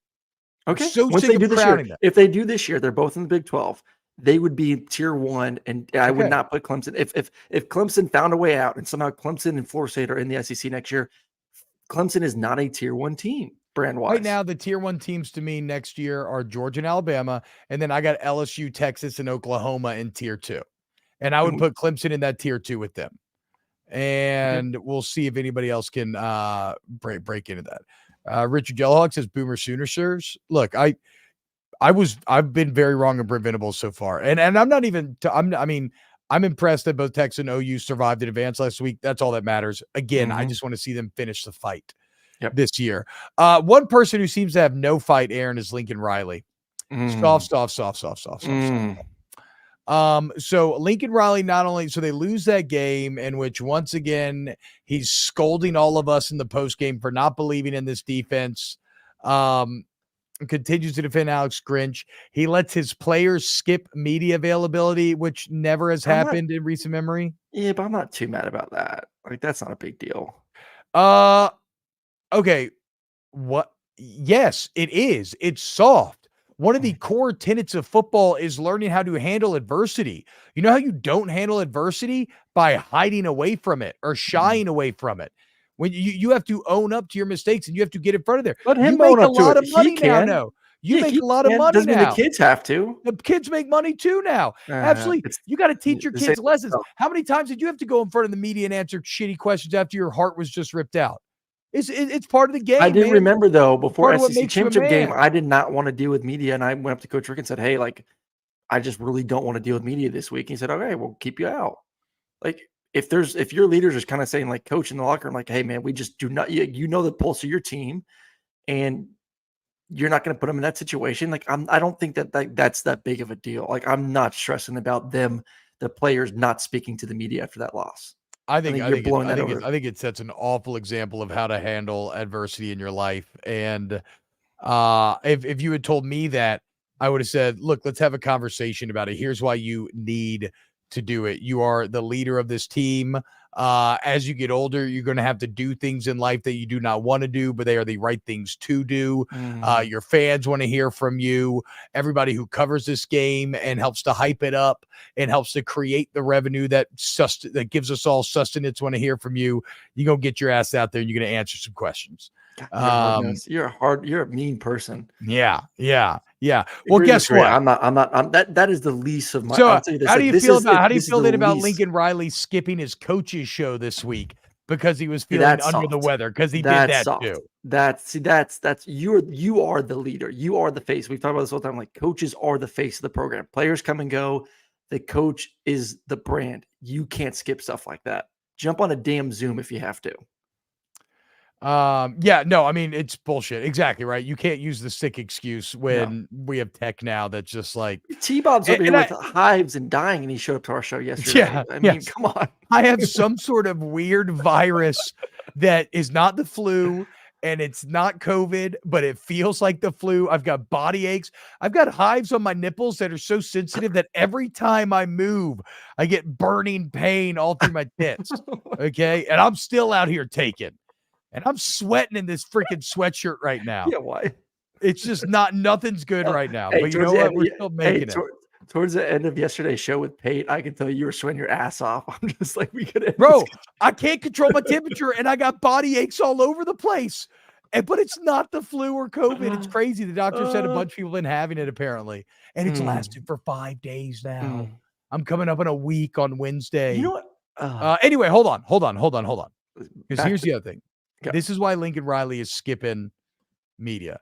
Okay. I'm so Once sick they do of this year, crowning them. if they do this year, they're both in the Big 12. They would be tier 1, and I would not put Clemson. If Clemson found a way out and somehow Clemson and Florida State are in the SEC next year, Clemson is not a tier 1 team brand-wise. Right now, the tier 1 teams to me next year are Georgia and Alabama, and then I got LSU, Texas, and Oklahoma in tier 2. And I would put Clemson in that tier 2 with them. And we'll see if anybody else can break into that. Richard Yellowhawk says Boomer Sooner serves. Look, I've been very wrong in Brent Venables so far. And I'm not even I'm impressed that both Texas and OU survived in advance last week. That's all that matters. Again, I just want to see them finish the fight this year. One person who seems to have no fight, Aaron, is Lincoln Riley. Soft. So Lincoln Riley so they lose that game in which once again he's scolding all of us in the post game for not believing in this defense. Continues to defend Alex Grinch. He lets his players skip media availability, which never has happened in recent memory. Yeah, but I'm not too mad about that. Like, that's not a big deal. Okay. What? Yes, it is. It's soft. One of the core tenets of football is learning how to handle adversity. You know how you don't handle adversity? By hiding away from it or shying away from it. When you have to own up to your mistakes and you have to get in front of there. Let him you make own a up to lot it. of money He now. can. No, you make a lot of money Doesn't mean now. the kids have to. The kids make money too now. Absolutely. You got to teach your kids lessons. How many times did you have to go in front of the media and answer shitty questions after your heart was just ripped out? It's part of the game. I do remember though, before SEC championship game, I did not want to deal with media, and I went up to Coach Rick and said, "Hey, like, I just really don't want to deal with media this week." And he said, "Okay, we'll keep you out." Like, if your leaders are kind of saying, like, coach in the locker room, like, "Hey, man, we just do not, you know the pulse of your team, and you're not going to put them in that situation." Like, I don't think that's that big of a deal. Like, I'm not stressing about them, the players not speaking to the media after that loss. I think it sets an awful example of how to handle adversity in your life. And if you had told me that, I would have said, look, let's have a conversation about it. Here's why you need to do it. You are the leader of this team. As you get older, you're going to have to do things in life that you do not want to do, but they are the right things to do. Your fans want to hear from you. Everybody who covers this game and helps to hype it up and helps to create the revenue that gives us all sustenance want to hear from you. You're going to get your ass out there and you're going to answer some questions. You're a mean person. Yeah. Well, guess what? That is the least of my. So, how do you feel about Lincoln Riley skipping his coach's show this week because he was feeling under the weather? Because he did that too. That's you are the leader. You are the face. We've talked about this all the time. Like, coaches are the face of the program. Players come and go. The coach is the brand. You can't skip stuff like that. Jump on a damn Zoom if you have to. It's bullshit. Exactly right. You can't use the sick excuse when we have tech now that's just like T-Bob's over here with hives and dying, and he showed up to our show yesterday. Yeah, I mean, come on. I have some sort of weird virus that is not the flu and it's not COVID, but it feels like the flu. I've got body aches. I've got hives on my nipples that are so sensitive that every time I move, I get burning pain all through my tits. Okay. And I'm still out here taking. And I'm sweating in this freaking sweatshirt right now. Yeah, why? It's just nothing's good right now. But you know what? We're still making it. Towards the end of yesterday's show with Pate, I can tell you were sweating your ass off. I'm just like, bro, I can't control my temperature and I got body aches all over the place. But it's not the flu or COVID. It's crazy. The doctor said a bunch of people have been having it apparently. And it's lasted for 5 days now. I'm coming up in a week on Wednesday. You know what? Anyway, hold on. Because here's the other thing. Yeah. This is why Lincoln Riley is skipping media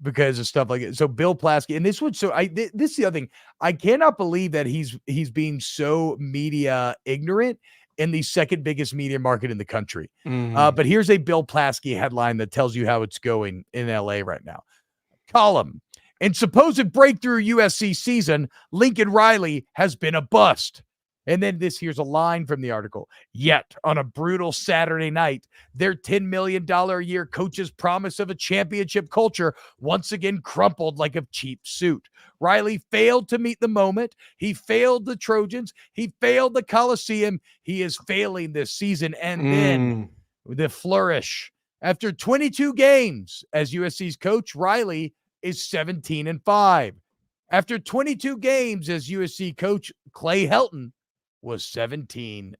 because of stuff like it. So Bill Plaschke, and this is the other thing. I cannot believe that he's being so media ignorant in the second biggest media market in the country. But here's a Bill Plaschke headline that tells you how it's going in LA right now. Column: in supposed breakthrough USC season, Lincoln Riley has been a bust. And then here's a line from the article. Yet, on a brutal Saturday night, their $10 million a year coach's promise of a championship culture once again crumpled like a cheap suit. Riley failed to meet the moment. He failed the Trojans. He failed the Coliseum. He is failing this season. And then the flourish. After 22 games as USC's coach, Riley is 17-5. After 22 games as USC coach, Clay Helton was 17-5.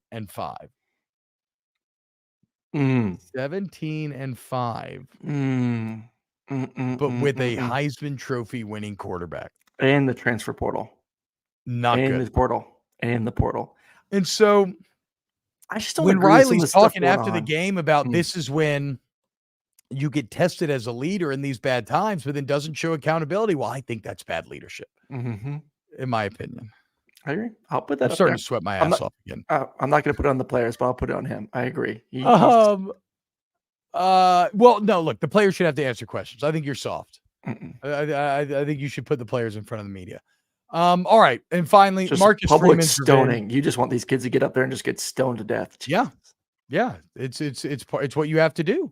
17-5. But with a Heisman Trophy winning quarterback. And the transfer portal. Not and good. The portal. And the portal. And so I just don't when agree Riley's with some of the talking after the game about this is when you get tested as a leader in these bad times, but then doesn't show accountability. Well, I think that's bad leadership, in my opinion. I agree. I'll put that I'm up starting there. to sweat my ass off again. I'm not going to put it on the players, but I'll put it on him. I agree. Well, no, look, the players should have to answer questions. I think you're soft. I think you should put the players in front of the media. All right. And finally, just Marcus public Freeman stoning. You just want these kids to get up there and just get stoned to death. Yeah. Yeah. It's what you have to do.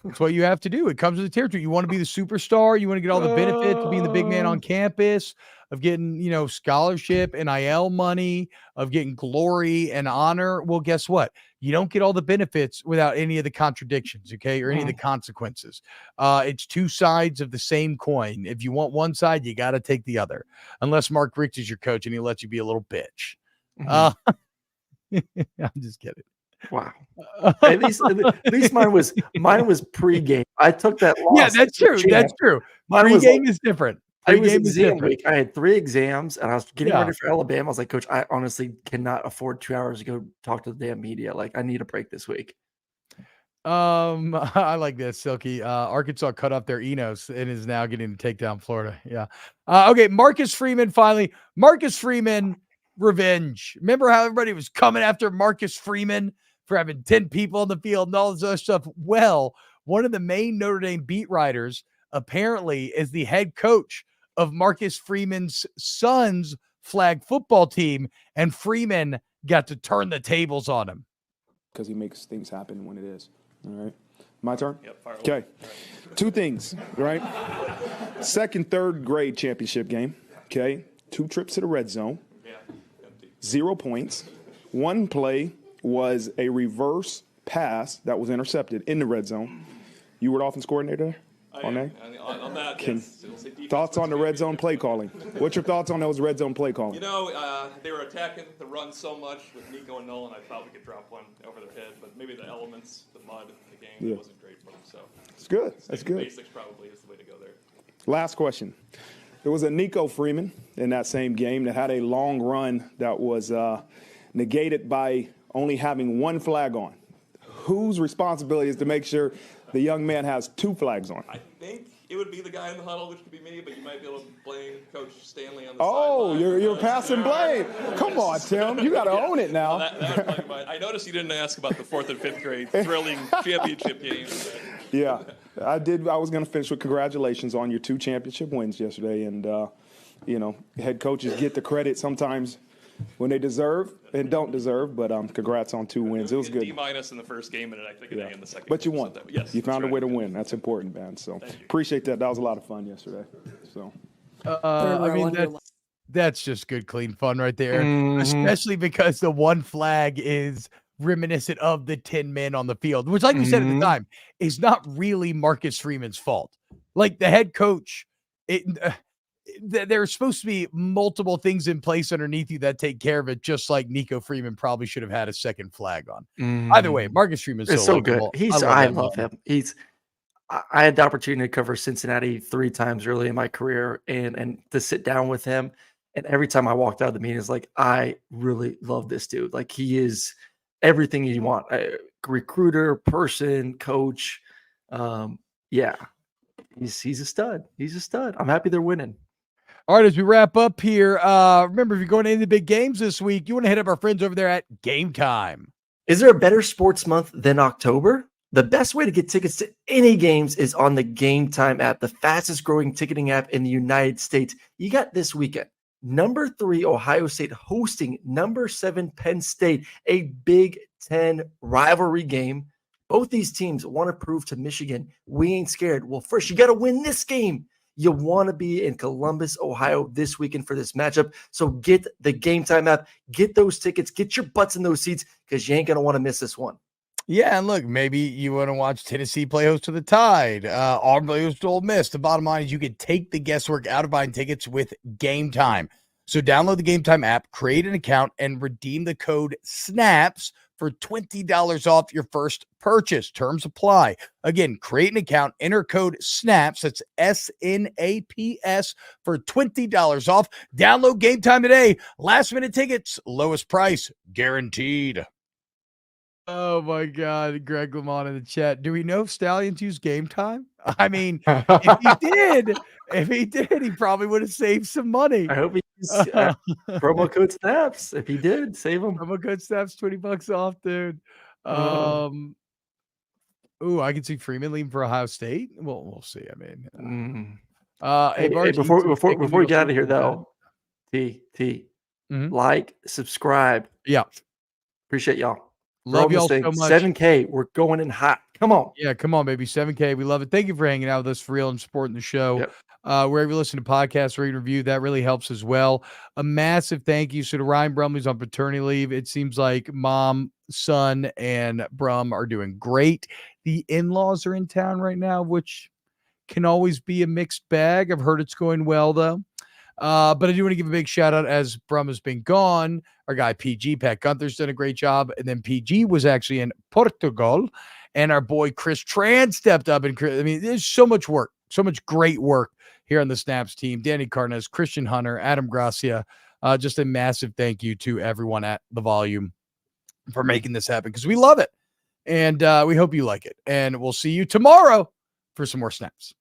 It's what you have to do. It comes with the territory. You want to be the superstar. You want to get all the benefits of being the big man on campus, of getting, scholarship, NIL money, of getting glory and honor. Well, guess what? You don't get all the benefits without any of the contradictions, okay, or any of the consequences. It's two sides of the same coin. If you want one side, you got to take the other. Unless Mark Richt is your coach and he lets you be a little bitch. I'm just kidding. Wow. At least mine was pregame. I took that loss. Yeah, that's true. That's true. Pregame is different. Pregame is exam week. I had 3 exams and I was getting ready for Alabama. I was like, Coach, I honestly cannot afford 2 hours to go talk to the damn media. Like, I need a break this week. I like this, Silky. Arkansas cut off their Enos and is now getting to take down Florida. Yeah. Okay. Marcus Freeman, finally. Marcus Freeman, revenge. Remember how everybody was coming after Marcus Freeman for having 10 people on the field and all this other stuff? Well, one of the main Notre Dame beat writers apparently is the head coach of Marcus Freeman's son's flag football team, and Freeman got to turn the tables on him. Because he makes things happen when it is. All right. My turn? Yep. Okay. 2 things, right? Second, third grade championship game. Okay. 2 trips to the red zone. 0 points. 1 play was a reverse pass that was intercepted in the red zone. You were the offense coordinator on that? On that, yes. Thoughts on the red zone play calling? What's your thoughts on those red zone play calling? They were attacking the run so much with Nico and Nolan, I thought we could drop one over their head, but maybe the elements, the mud, the game, it wasn't great for them. So it's good. That's good. Basics probably is the way to go there. Last question. There was a Nico Freeman in that same game that had a long run that was negated by only having 1 flag on. Whose responsibility is to make sure the young man has 2 flags on? I think it would be the guy in the huddle, which could be me, but you might be able to blame Coach Stanley on the sideline. You're passing blame. Come on, Tim. You got to own it now. I noticed you didn't ask about the 4th and 5th grade thrilling championship games. Yeah, I did. I was going to finish with congratulations on your 2 championship wins yesterday. And, head coaches get the credit sometimes when they deserve and don't deserve, but congrats on 2 wins. It was good. D- in the first game, and I think an A in the second. But you won. So yes, you found a way to win. That's important, man. So appreciate that. That was a lot of fun yesterday. So, that's just good, clean fun right there. Especially because the 1 flag is reminiscent of the 10 men on the field, which, like we said at the time, is not really Marcus Freeman's fault. Like the head coach, there's supposed to be multiple things in place underneath you that take care of it, just like Nico Freeman probably should have had a 2nd flag on. Either way, Marcus Freeman's so good. I love him. I had the opportunity to cover Cincinnati 3 times early in my career and to sit down with him. And every time I walked out of the meeting, it's like, I really love this dude. Like, he is everything you want. Recruiter, person, coach. Yeah, he's a stud. He's a stud. I'm happy they're winning. All right, as we wrap up here, remember, if you're going to any of the big games this week, you want to hit up our friends over there at Game Time. Is there a better sports month than October? The best way to get tickets to any games is on the Game Time app, the fastest growing ticketing app in the United States. You got this weekend, number 3 Ohio State hosting number 7 Penn State, a Big Ten rivalry game. Both these teams want to prove to Michigan, we ain't scared. Well, first, you got to win this game. You want to be in Columbus, Ohio this weekend for this matchup. So get the Game Time app, get those tickets, get your butts in those seats, because you ain't going to want to miss this one. Yeah, and look, maybe you want to watch Tennessee play host to the Tide, Auburn play host to Ole Miss. The bottom line is you can take the guesswork out of buying tickets with Game Time. So download the Game Time app, create an account, and redeem the code SNAPS for $20 off your first purchase. Terms apply. Again, create an account, enter code SNAPS, that's SNAPS, for $20 off. Download Game Time today. Last minute tickets, lowest price guaranteed. Oh my God, Greg Lamont in the chat. Do we know if Stallions use Game Time? I mean, if he did, he probably would have saved some money. I hope he used promo code SNAPS. If he did, save him. Promo code SNAPS, $20 off, dude. Ooh, I can see Freeman leaving for Ohio State. Well, we'll see. I mean, hey, before we get out of here, though, like, subscribe. Yeah, appreciate y'all. Love y'all so much. 7K, we're going in hot. Come on. Yeah, come on, baby. 7K. We love it. Thank you for hanging out with us for real and supporting the show. Yep. Wherever you listen to podcasts, rate, review, that really helps as well. A massive thank you to Ryan Brumley's on paternity leave. It seems like mom, son, and Brum are doing great. The in-laws are in town right now, which can always be a mixed bag. I've heard it's going well, though. But I do want to give a big shout out as Brum has been gone. Our guy PG, Pat Gunther's done a great job. And then PG was actually in Portugal. And our boy Chris Tran stepped up. And I mean, there's so much work, so much great work here on the Snaps team. Danny Carnes, Christian Hunter, Adam Gracia. Just a massive thank you to everyone at The Volume for making this happen, because we love it. And we hope you like it. And we'll see you tomorrow for some more Snaps.